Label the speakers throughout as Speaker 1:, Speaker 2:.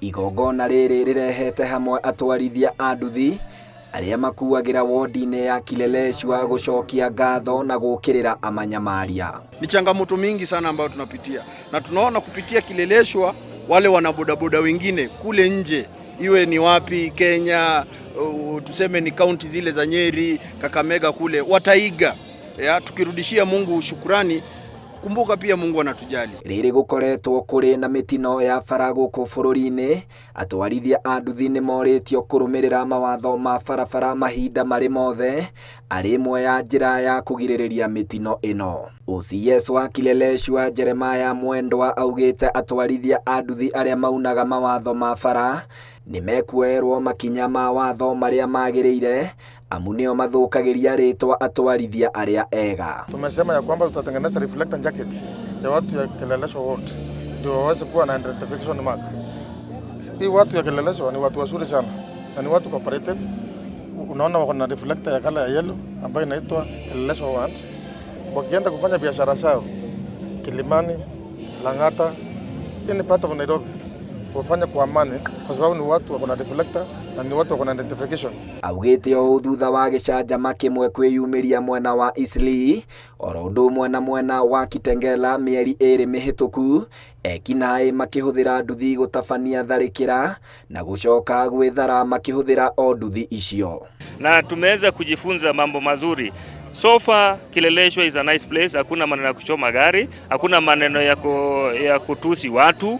Speaker 1: Igongona rĩrĩ rĩrehete hamwe atwarithia a nduthi arĩa makuagira wodi-inĩ ya Kileleshwa gũcokia ngatho na gũkĩrĩra amanyamaria.
Speaker 2: Ni changamoto mingi sana ambayo tunapitia, na tunaona kupitia Kileleshwa wale wanabodaboda wengine kule nje, iwe ni wapi Kenya, tuseme ni kaunti zile za Nyeri, Kakamega kule, wataiga. Tukirudishia Mungu shukrani, kumbuka pia Mungu anatujali.
Speaker 1: Rĩrĩ gũkoretwo kũrĩ na mĩtino ya bara gũkũ bũrũri-inĩ, atwarithia a nduthi nĩ morĩtio kũrũmĩrĩra mawatho ma barabara mahinda marĩ mothe arĩ imwe ya njĩra ya kũgirĩrĩria mĩtino ĩno. OCS wa Kileleshwa Jeremiah Mwendwa augĩte atwarithia a nduthi arĩa maunaga mawatho ma bara nĩ mekuoerwo makinya ma watho marĩa magĩrĩire, amu nĩo mathũkagĩria rĩtwa atwarithia arĩa ega.
Speaker 3: Tumesema ya kwamba tutatengeneza reflector jacket ya watu ya Kileleshwa wote ndio waweze kuwa na identification mark. Hii watu ya Kileleshwa ni watu wazuri sana na ni watu cooperative. Unaona wako na reflector ya kala ya yellow ambayo inaitwa Kileleshwa Wand. Wakienda kufanya biashara zao Kilimani, Lang'ata, ni part of Nairobi, wafanya kwa amani kwa sababu ni watu wako na reflector na ni watu wako na identification.
Speaker 1: Augĩte o thutha wa gĩcanjama kĩmwe kwĩyumĩria mwena wa Eastleigh, oro ũndũ ũmwe na mwena wa Kitengela mĩeri ĩrĩ mĩhĩtũku, ekinaĩ makĩhũthĩra nduthi gũtabania tharĩkĩra na gũcoka gwĩthara makĩhũthĩra o nduthi icio.
Speaker 4: Na tumeweza kujifunza mambo mazuri. So far Kileleshwa is a nice place. Hakuna maneno ya kuchoma gari, hakuna maneno ya kutusi watu.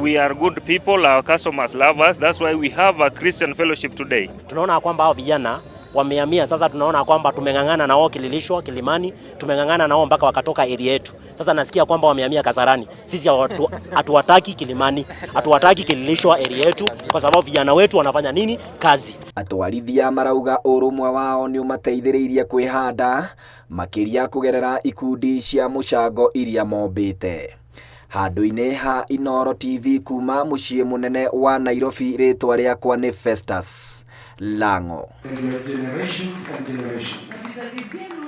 Speaker 4: We are good people, our customers love us. That's why we have a Christian fellowship today.
Speaker 5: Tunaona kwamba hao vijana wamehamia sasa, tunaona kwamba tumengangana na wao Kileleshwa, Kilimani, tumengangana na wao mpaka wakatoka area yetu. Sasa nasikia kwamba wamehamia Kasarani. Sisi hatuwataki Kilimani, hatuwataki Kileleshwa area yetu kwa sababu vijana wetu wanafanya nini? Kazi.
Speaker 1: Atwarithia marauga ũrũmwe wao nĩ ũmateithĩrĩirie kwĩhanda makĩria kũgerera ikundi cia mũcango iria mombĩte. Handũ-inĩ ha Inooro TV kuma mũciĩ mũnene wa Nairobi, rĩtwa rĩakwa nĩ Festus Lang'o.
Speaker 6: Generations and generations.